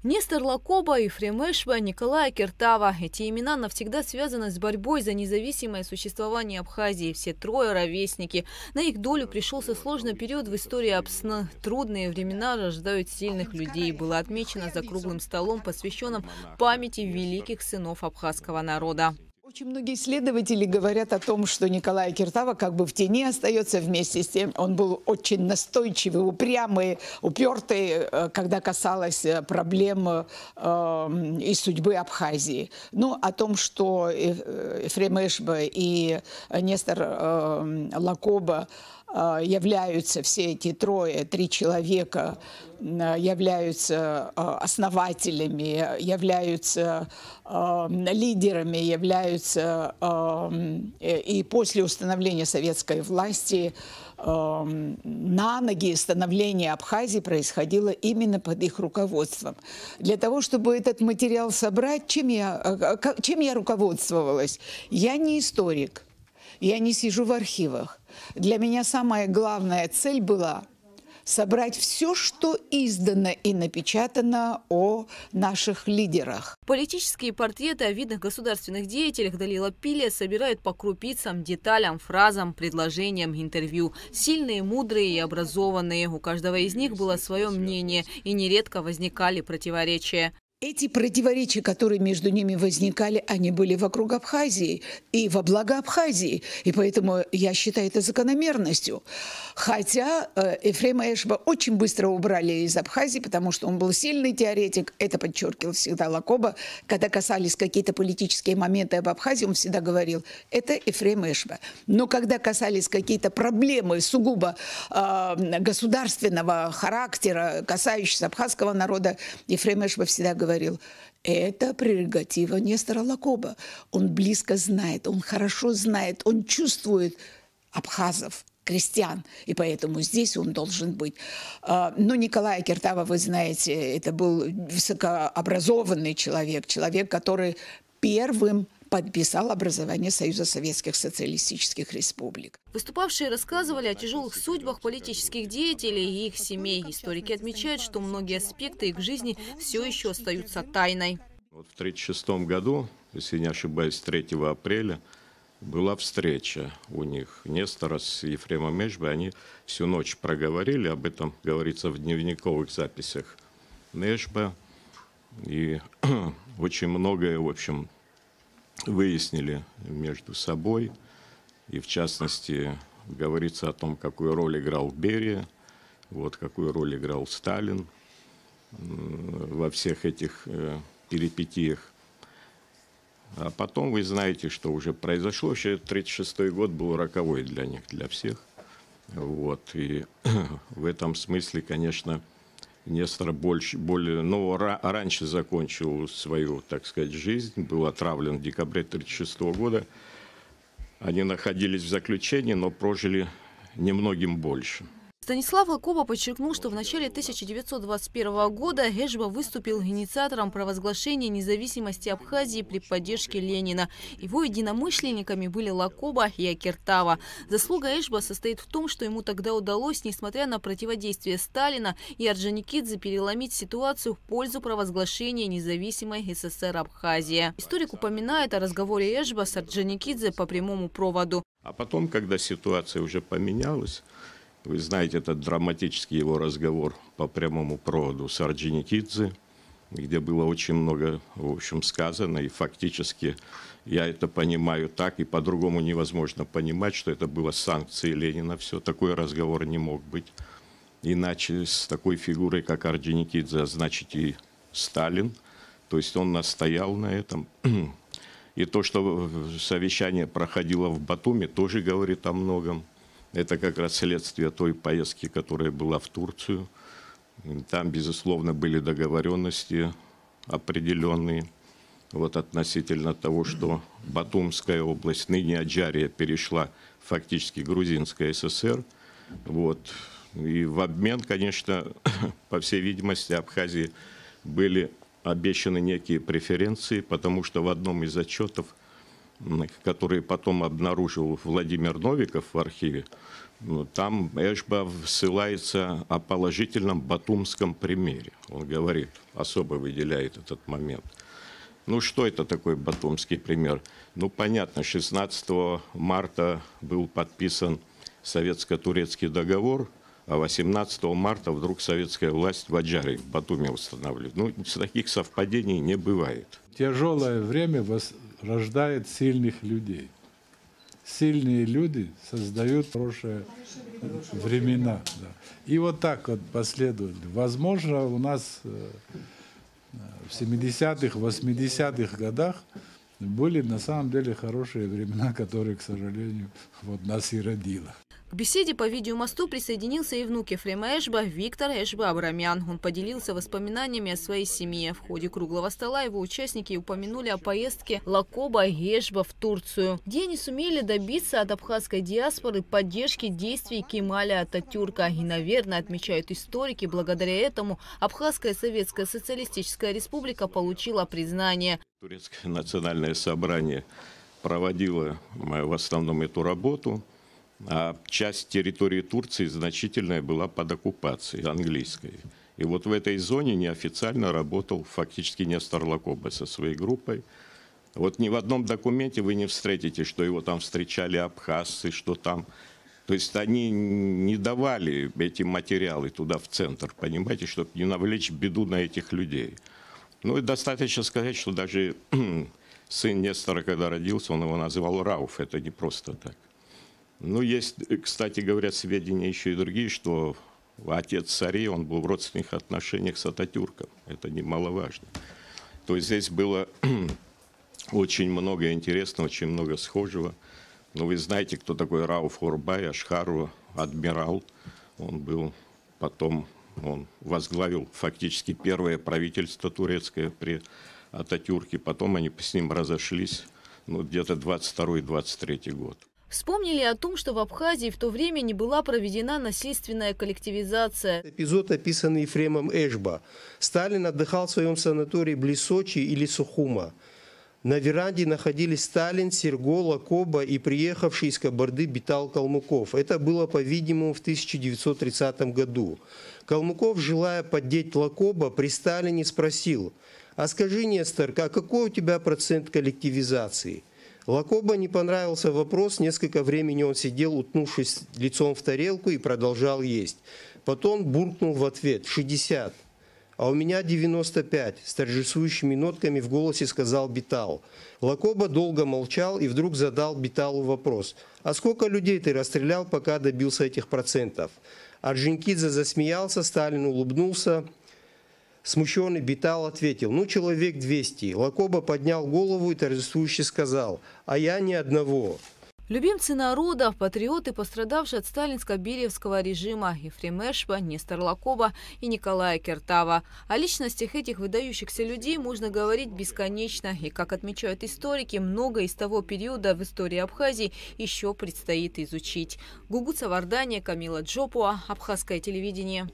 Нестор Лакоба, Ефрем Эшба, Николай Акертава. Эти имена навсегда связаны с борьбой за независимое существование Абхазии. Все трое ровесники. На их долю пришелся сложный период в истории Апсны. Трудные времена рождают сильных людей. Было отмечено за круглым столом, посвященным памяти великих сынов абхазского народа. Очень многие исследователи говорят о том, что Николай Акертава как бы в тени остается. Вместе с тем он был очень настойчивый, упрямый, упертый, когда касалось проблем и судьбы Абхазии. Ну, о том, что Ефрем Эшба и Нестор Лакоба являются, все эти три человека являются основателями, являются лидерами, являются и после установления советской власти на ноги становление Абхазии происходило именно под их руководством. Для того, чтобы этот материал собрать, чем я руководствовалась? Я не историк, я не сижу в архивах. Для меня самая главная цель была собрать все, что издано и напечатано о наших лидерах. Политические портреты о видных государственных деятелях Далила Пилия собирают по крупицам, деталям, фразам, предложениям, интервью. Сильные, мудрые и образованные. У каждого из них было свое мнение, и нередко возникали противоречия. Эти противоречия, которые между ними возникали, они были вокруг Абхазии и во благо Абхазии. И поэтому я считаю это закономерностью. Хотя Ефрема Эшба очень быстро убрали из Абхазии, потому что он был сильный теоретик. Это подчеркивал всегда Лакоба. Когда касались какие-то политические моменты об Абхазии, он всегда говорил, это Ефрем Эшба. Но когда касались какие-то проблемы сугубо государственного характера, касающиеся абхазского народа, Ефрем Эшба всегда говорил, это прерогатива Нестора Лакоба. Он близко знает, он хорошо знает, он чувствует абхазов, крестьян, и поэтому здесь он должен быть. Но Николай Акертава, вы знаете, это был высокообразованный человек, который первым подписал образование Союза Советских Социалистических Республик. Выступавшие рассказывали о тяжелых судьбах политических деятелей и их семей. Историки отмечают, что многие аспекты их жизни все еще остаются тайной. Вот в 1936 году, если не ошибаюсь, 3 апреля, была встреча у них Нестора с Ефремом Эшбой. Они всю ночь проговорили, об этом говорится в дневниковых записях Эшба. И очень многое, в общем, выяснили между собой. И в частности, говорится о том, какую роль играл Берия, вот, какую роль играл Сталин во всех этих перипетиях. А потом вы знаете, что уже произошло. Вообще 1936 год был роковой для них, для всех. Вот. И в этом смысле, конечно, Нестор раньше закончил свою, так сказать, жизнь, был отравлен в декабре 1936 года. Они находились в заключении, но прожили немногим больше. Станислав Лакоба подчеркнул, что в начале 1921 года Эшба выступил инициатором провозглашения независимости Абхазии при поддержке Ленина. Его единомышленниками были Лакоба и Акертава. Заслуга Эшба состоит в том, что ему тогда удалось, несмотря на противодействие Сталина и Орджоникидзе, переломить ситуацию в пользу провозглашения независимой СССР Абхазия. Историк упоминает о разговоре Эшба с Орджоникидзе по прямому проводу. А потом, когда ситуация уже поменялась, вы знаете этот драматический его разговор по прямому проводу с Орджоникидзе, где было очень много, в общем, сказано. И фактически я это понимаю так, и по-другому невозможно понимать, что это было санкцией Ленина. Все, такой разговор не мог быть. Иначе с такой фигурой, как Орджоникидзе, значит и Сталин. То есть он настоял на этом. И то, что совещание проходило в Батуми, тоже говорит о многом. Это как раз следствие той поездки, которая была в Турцию. Там, безусловно, были договоренности определенные вот, относительно того, что Батумская область, ныне Аджария, перешла фактически Грузинская ССР. Вот. И в обмен, конечно, по всей видимости, Абхазии были обещаны некие преференции, потому что в одном из отчетов который потом обнаружил Владимир Новиков в архиве, там Эшба ссылается о положительном батумском примере. Он говорит, особо выделяет этот момент. Ну, что это такой батумский пример? Ну, понятно, 16 марта был подписан советско-турецкий договор, а 18 марта вдруг советская власть в Аджаре, в Батуми устанавливает. Ну, таких совпадений не бывает. Тяжелое время рождает сильных людей. Сильные люди создают хорошие времена. Да. И вот так вот последовательно. Возможно, у нас в 70-х, 80-х годах были на самом деле хорошие времена, которые, к сожалению, вот нас и родило. К беседе по видеомосту присоединился и внук Ефрема Эшба Виктор Эшба Абрамян. Он поделился воспоминаниями о своей семье. В ходе круглого стола его участники упомянули о поездке Лакоба Эшба в Турцию, где они сумели добиться от абхазской диаспоры поддержки действий Кемаля Ататюрка. И, наверное, отмечают историки, благодаря этому Абхазская Советская Социалистическая Республика получила признание. Турецкое национальное собрание проводило в основном эту работу. А часть территории Турции значительная была под оккупацией английской. И вот в этой зоне неофициально работал фактически Нестор Лакоба со своей группой. Вот ни в одном документе вы не встретите, что его там встречали абхазцы, что там. То есть они не давали эти материалы туда в центр, понимаете, чтобы не навлечь беду на этих людей. Ну и достаточно сказать, что даже сын Нестора, когда родился, он его называл Рауф, это не просто так. Ну, есть, кстати говоря, сведения еще и другие, что отец царей, он был в родственных отношениях с Ататюрком. Это немаловажно. То есть здесь было очень много интересного, очень много схожего. Но вы знаете, кто такой Рауф Урбай, Ашхару, адмирал. Он был потом, он возглавил фактически первое правительство турецкое при Ататюрке. Потом они с ним разошлись, ну, где-то 22-23 год. Вспомнили о том, что в Абхазии в то время не была проведена насильственная коллективизация. Эпизод, описанный Ефремом Эшба. Сталин отдыхал в своем санатории близ Сочи или Сухума. На веранде находились Сталин, Серго, Лакоба и приехавший из Кабарды Битал Калмыков. Это было, по-видимому, в 1930 году. Калмыков, желая поддеть Лакоба, при Сталине спросил: «А скажи, Нестор, а какой у тебя процент коллективизации?» Лакоба не понравился вопрос, несколько времени он сидел, утнувшись лицом в тарелку, и продолжал есть. Потом буркнул в ответ: 60. «А у меня 95, с торжествующими нотками в голосе сказал Битал. Лакоба долго молчал и вдруг задал Биталу вопрос: «А сколько людей ты расстрелял, пока добился этих процентов?» Орджоникидзе засмеялся, Сталин улыбнулся. Смущенный Битал ответил: «Ну, человек 200. Лакоба поднял голову и торжествующе сказал: «А я ни одного». Любимцы народа, патриоты, пострадавшие от сталинско-бериевского режима Ефрем Эшба, Нестор Лакоба и Николай Кертава. О личностях этих выдающихся людей можно говорить бесконечно. И, как отмечают историки, многое из того периода в истории Абхазии еще предстоит изучить. Гугуца Вардания, Камила Джопуа, Абхазское телевидение.